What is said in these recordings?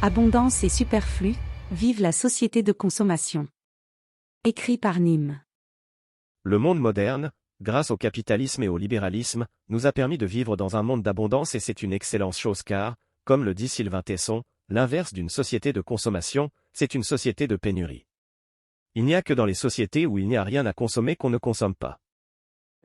Abondance et superflu, vive la société de consommation. Écrit par Nîmes. Le monde moderne, grâce au capitalisme et au libéralisme, nous a permis de vivre dans un monde d'abondance et c'est une excellente chose car, comme le dit Sylvain Tesson, l'inverse d'une société de consommation, c'est une société de pénurie. Il n'y a que dans les sociétés où il n'y a rien à consommer qu'on ne consomme pas.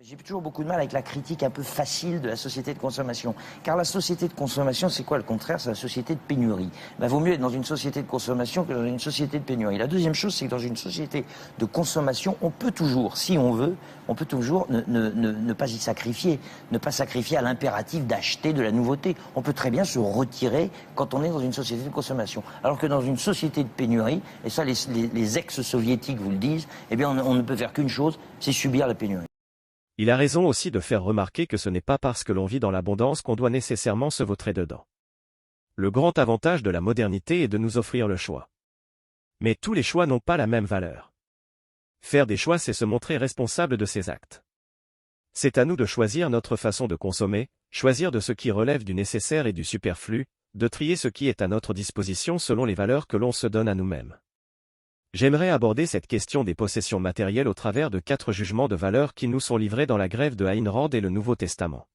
J'ai toujours beaucoup de mal avec la critique un peu facile de la société de consommation. Car la société de consommation, c'est quoi le contraire? C'est la société de pénurie. Vaut mieux être dans une société de consommation que dans une société de pénurie. La deuxième chose, c'est que dans une société de consommation, on peut toujours, si on veut, on peut toujours ne pas y sacrifier. Ne pas sacrifier à l'impératif d'acheter de la nouveauté. On peut très bien se retirer quand on est dans une société de consommation. Alors que dans une société de pénurie, et ça les ex-soviétiques vous le disent, eh bien on ne peut faire qu'une chose, c'est subir la pénurie. Il a raison aussi de faire remarquer que ce n'est pas parce que l'on vit dans l'abondance qu'on doit nécessairement se vautrer dedans. Le grand avantage de la modernité est de nous offrir le choix. Mais tous les choix n'ont pas la même valeur. Faire des choix, c'est se montrer responsable de ses actes. C'est à nous de choisir notre façon de consommer, choisir de ce qui relève du nécessaire et du superflu, de trier ce qui est à notre disposition selon les valeurs que l'on se donne à nous-mêmes. J'aimerais aborder cette question des possessions matérielles au travers de 4 jugements de valeur qui nous sont livrés dans la grève de Ayn Rand et le Nouveau Testament.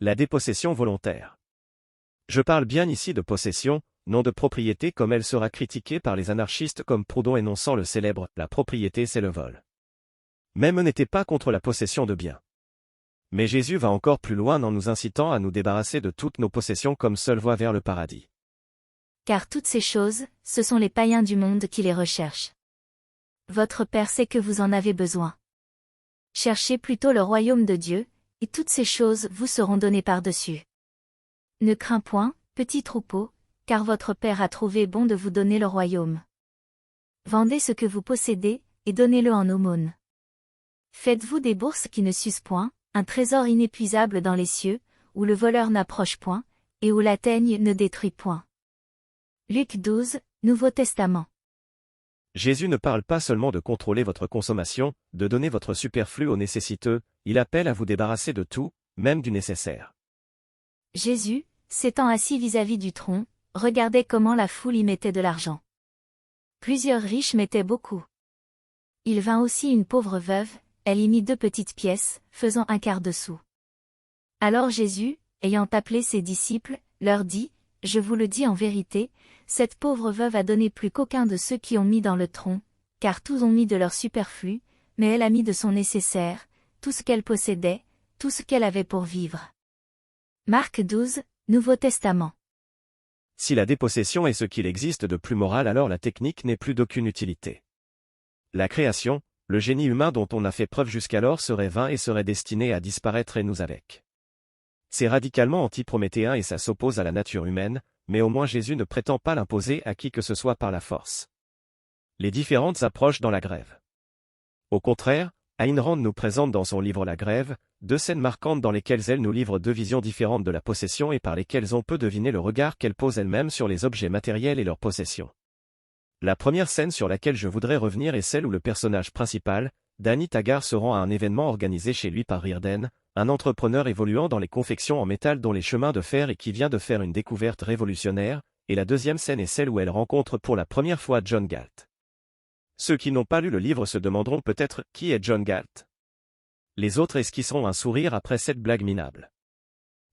La dépossession volontaire. Je parle bien ici de possession, non de propriété comme elle sera critiquée par les anarchistes comme Proudhon énonçant le célèbre « la propriété c'est le vol ». Même n'était pas contre la possession de biens. Mais Jésus va encore plus loin en nous incitant à nous débarrasser de toutes nos possessions comme seule voie vers le paradis. Car toutes ces choses, ce sont les païens du monde qui les recherchent. Votre Père sait que vous en avez besoin. Cherchez plutôt le royaume de Dieu, et toutes ces choses vous seront données par-dessus. Ne crains point, petit troupeau, car votre Père a trouvé bon de vous donner le royaume. Vendez ce que vous possédez, et donnez-le en aumône. Faites-vous des bourses qui ne s'usent point, un trésor inépuisable dans les cieux, où le voleur n'approche point, et où la teigne ne détruit point. Luc 12, Nouveau Testament. Jésus ne parle pas seulement de contrôler votre consommation, de donner votre superflu aux nécessiteux, il appelle à vous débarrasser de tout, même du nécessaire. Jésus, s'étant assis vis-à-vis du tronc, regardait comment la foule y mettait de l'argent. Plusieurs riches mettaient beaucoup. Il vint aussi une pauvre veuve, elle y mit 2 petites pièces, faisant 1/4 de sou. Alors Jésus, ayant appelé ses disciples, leur dit, « Je vous le dis en vérité, cette pauvre veuve a donné plus qu'aucun de ceux qui ont mis dans le tronc, car tous ont mis de leur superflu, mais elle a mis de son nécessaire, tout ce qu'elle possédait, tout ce qu'elle avait pour vivre. » Marc 12, Nouveau Testament. Si la dépossession est ce qu'il existe de plus moral, alors la technique n'est plus d'aucune utilité. La création, le génie humain dont on a fait preuve jusqu'alors serait vain et serait destiné à disparaître et nous avec. C'est radicalement anti-prométhéen et ça s'oppose à la nature humaine, mais au moins Jésus ne prétend pas l'imposer à qui que ce soit par la force. Les différentes approches dans la grève. Au contraire, Ayn Rand nous présente dans son livre La Grève, 2 scènes marquantes dans lesquelles elle nous livre 2 visions différentes de la possession et par lesquelles on peut deviner le regard qu'elle pose elle-même sur les objets matériels et leurs possessions. La première scène sur laquelle je voudrais revenir est celle où le personnage principal, Danny Taggart, se rend à un événement organisé chez lui par Reardon, un entrepreneur évoluant dans les confections en métal dont les chemins de fer et qui vient de faire une découverte révolutionnaire, et la deuxième scène est celle où elle rencontre pour la première fois John Galt. Ceux qui n'ont pas lu le livre se demanderont peut-être qui est John Galt. Les autres esquisseront un sourire après cette blague minable.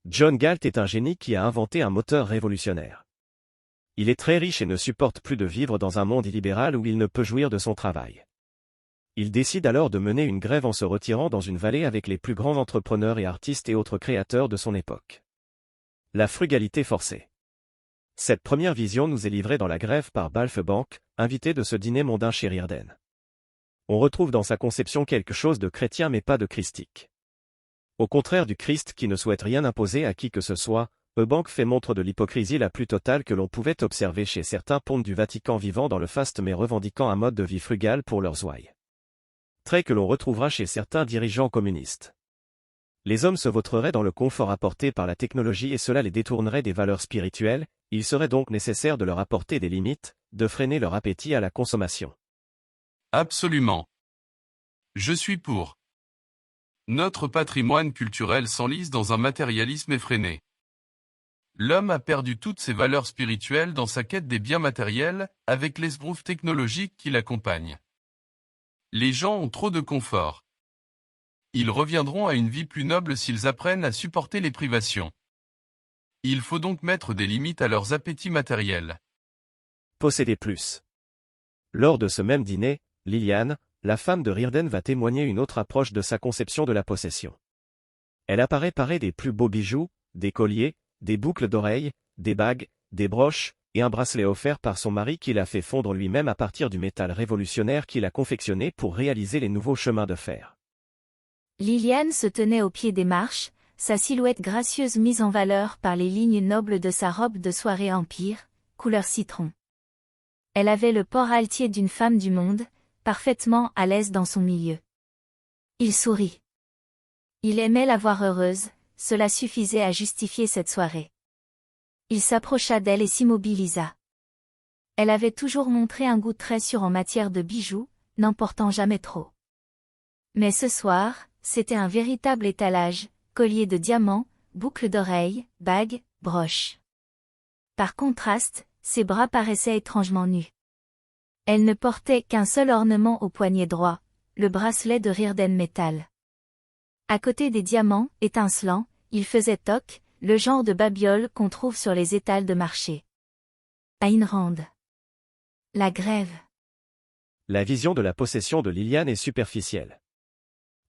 John Galt est un génie qui a inventé un moteur révolutionnaire. Il est très riche et ne supporte plus de vivre dans un monde illibéral où il ne peut jouir de son travail. Il décide alors de mener une grève en se retirant dans une vallée avec les plus grands entrepreneurs et artistes et autres créateurs de son époque. La frugalité forcée. Cette première vision nous est livrée dans la grève par Balfe Bank, invité de ce dîner mondain chez Reardon. On retrouve dans sa conception quelque chose de chrétien mais pas de christique. Au contraire du Christ qui ne souhaite rien imposer à qui que ce soit, Bank fait montre de l'hypocrisie la plus totale que l'on pouvait observer chez certains pontes du Vatican vivant dans le faste mais revendiquant un mode de vie frugal pour leurs ouailles. Trait que l'on retrouvera chez certains dirigeants communistes. Les hommes se vautreraient dans le confort apporté par la technologie et cela les détournerait des valeurs spirituelles, il serait donc nécessaire de leur apporter des limites, de freiner leur appétit à la consommation. Absolument. Je suis pour. Notre patrimoine culturel s'enlise dans un matérialisme effréné. L'homme a perdu toutes ses valeurs spirituelles dans sa quête des biens matériels, avec l'esbrouf technologique qui l'accompagne. Les gens ont trop de confort. Ils reviendront à une vie plus noble s'ils apprennent à supporter les privations. Il faut donc mettre des limites à leurs appétits matériels. Posséder plus. Lors de ce même dîner, Liliane, la femme de Rearden, va témoigner une autre approche de sa conception de la possession. Elle apparaît parée des plus beaux bijoux, des colliers, des boucles d'oreilles, des bagues, des broches, et un bracelet offert par son mari qui l'a fait fondre lui-même à partir du métal révolutionnaire qu'il a confectionné pour réaliser les nouveaux chemins de fer. Liliane se tenait au pied des marches, sa silhouette gracieuse mise en valeur par les lignes nobles de sa robe de soirée empire, couleur citron. Elle avait le port altier d'une femme du monde, parfaitement à l'aise dans son milieu. Il sourit. Il aimait la voir heureuse, cela suffisait à justifier cette soirée. Il s'approcha d'elle et s'immobilisa. Elle avait toujours montré un goût très sûr en matière de bijoux, n'en portant jamais trop. Mais ce soir, c'était un véritable étalage, collier de diamants, boucles d'oreilles, bagues, broches. Par contraste, ses bras paraissaient étrangement nus. Elle ne portait qu'un seul ornement au poignet droit, le bracelet de Rearden Metal. À côté des diamants, étincelants, il faisait toc, le genre de babiole qu'on trouve sur les étals de marché. Ayn Rand. La grève. La vision de la possession de Liliane est superficielle.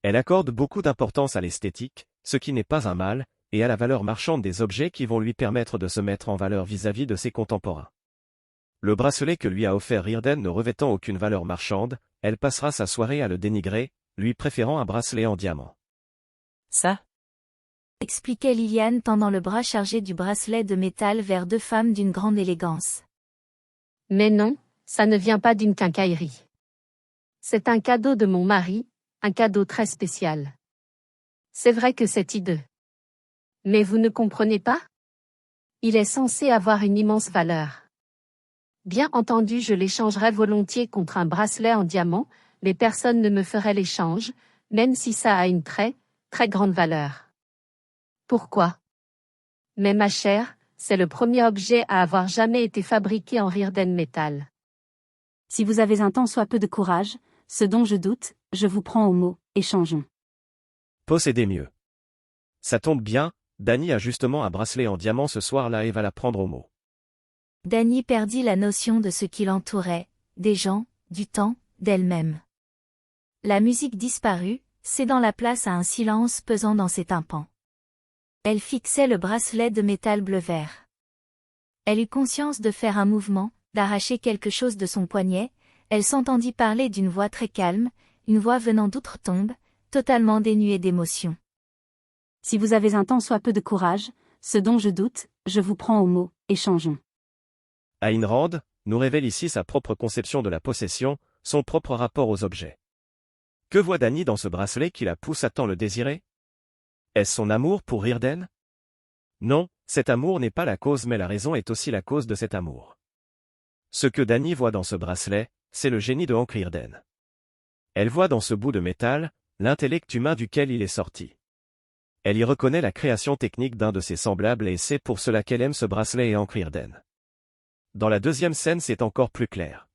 Elle accorde beaucoup d'importance à l'esthétique, ce qui n'est pas un mal, et à la valeur marchande des objets qui vont lui permettre de se mettre en valeur vis-à-vis de ses contemporains. Le bracelet que lui a offert Rearden ne revêtant aucune valeur marchande, elle passera sa soirée à le dénigrer, lui préférant un bracelet en diamant. Ça, Expliquait Liliane tendant le bras chargé du bracelet de métal vers deux femmes d'une grande élégance. Mais non, ça ne vient pas d'une quincaillerie. C'est un cadeau de mon mari, un cadeau très spécial. C'est vrai que c'est hideux. Mais vous ne comprenez pas? Il est censé avoir une immense valeur. Bien entendu, je l'échangerais volontiers contre un bracelet en diamant, mais personne ne me ferait l'échange, même si ça a une très, très grande valeur. Pourquoi? Mais ma chère, c'est le premier objet à avoir jamais été fabriqué en Rearden Metal. si vous avez un tant soit peu de courage, ce dont je doute, je vous prends au mot, échangeons. Posséder mieux. Ça tombe bien, Dany a justement un bracelet en diamant ce soir-là et va la prendre au mot. Dany perdit la notion de ce qui l'entourait, des gens, du temps, d'elle-même. La musique disparut, cédant la place à un silence pesant dans ses tympans. Elle fixait le bracelet de métal bleu-vert. Elle eut conscience de faire un mouvement, d'arracher quelque chose de son poignet, elle s'entendit parler d'une voix très calme, une voix venant d'outre-tombe, totalement dénuée d'émotion. Si vous avez un tant soit peu de courage, ce dont je doute, je vous prends au mot, échangeons. Ayn Rand nous révèle ici sa propre conception de la possession, son propre rapport aux objets. Que voit Dany dans ce bracelet qui la pousse à tant le désirer? Est-ce son amour pour Rearden? Non, cet amour n'est pas la cause mais la raison est aussi la cause de cet amour. Ce que Dany voit dans ce bracelet, c'est le génie de Hank Rearden. Elle voit dans ce bout de métal, l'intellect humain duquel il est sorti. Elle y reconnaît la création technique d'un de ses semblables et c'est pour cela qu'elle aime ce bracelet et Hank Rearden. Dans la deuxième scène c'est encore plus clair.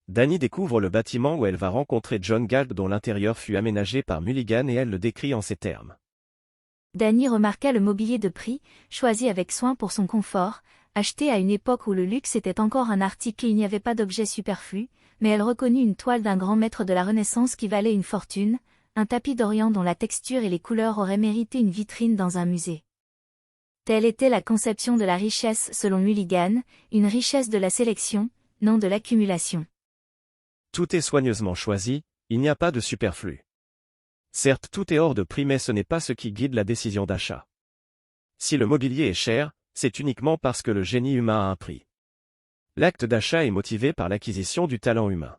Dany découvre le bâtiment où elle va rencontrer John Galt dont l'intérieur fut aménagé par Mulligan et elle le décrit en ces termes. Dany remarqua le mobilier de prix, choisi avec soin pour son confort, acheté à une époque où le luxe était encore un article et il n'y avait pas d'objet superflu, mais elle reconnut une toile d'un grand maître de la Renaissance qui valait une fortune, un tapis d'Orient dont la texture et les couleurs auraient mérité une vitrine dans un musée. Telle était la conception de la richesse selon Mulligan, une richesse de la sélection, non de l'accumulation. Tout est soigneusement choisi, il n'y a pas de superflu. Certes, tout est hors de prix mais ce n'est pas ce qui guide la décision d'achat. Si le mobilier est cher, c'est uniquement parce que le génie humain a un prix. L'acte d'achat est motivé par l'acquisition du talent humain.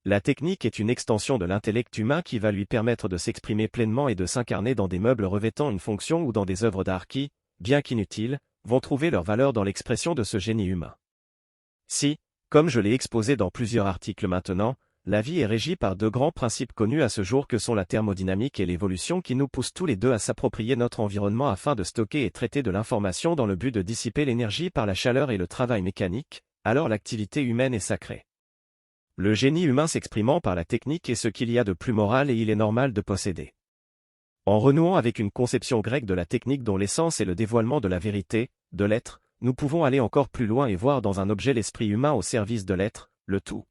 La technique est une extension de l'intellect humain qui va lui permettre de s'exprimer pleinement et de s'incarner dans des meubles revêtant une fonction ou dans des œuvres d'art qui, bien qu'inutiles, vont trouver leur valeur dans l'expression de ce génie humain. Si, comme je l'ai exposé dans plusieurs articles maintenant, La vie est régie par deux grands principes connus à ce jour que sont la thermodynamique et l'évolution qui nous poussent tous les deux à s'approprier notre environnement afin de stocker et traiter de l'information dans le but de dissiper l'énergie par la chaleur et le travail mécanique, alors l'activité humaine est sacrée. Le génie humain s'exprimant par la technique est ce qu'il y a de plus moral et il est normal de posséder. En renouant avec une conception grecque de la technique dont l'essence est le dévoilement de la vérité, de l'être, nous pouvons aller encore plus loin et voir dans un objet l'esprit humain au service de l'être, le tout.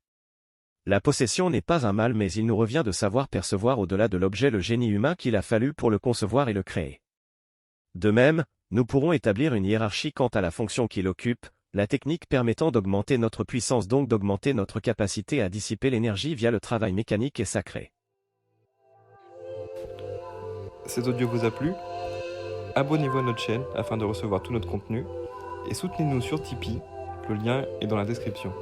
La possession n'est pas un mal mais il nous revient de savoir percevoir au-delà de l'objet le génie humain qu'il a fallu pour le concevoir et le créer. De même, nous pourrons établir une hiérarchie quant à la fonction qu'il occupe, la technique permettant d'augmenter notre puissance donc d'augmenter notre capacité à dissiper l'énergie via le travail mécanique et sacré. Cet audio vous a plu ? Abonnez-vous à notre chaîne afin de recevoir tout notre contenu et soutenez-nous sur Tipeee, le lien est dans la description.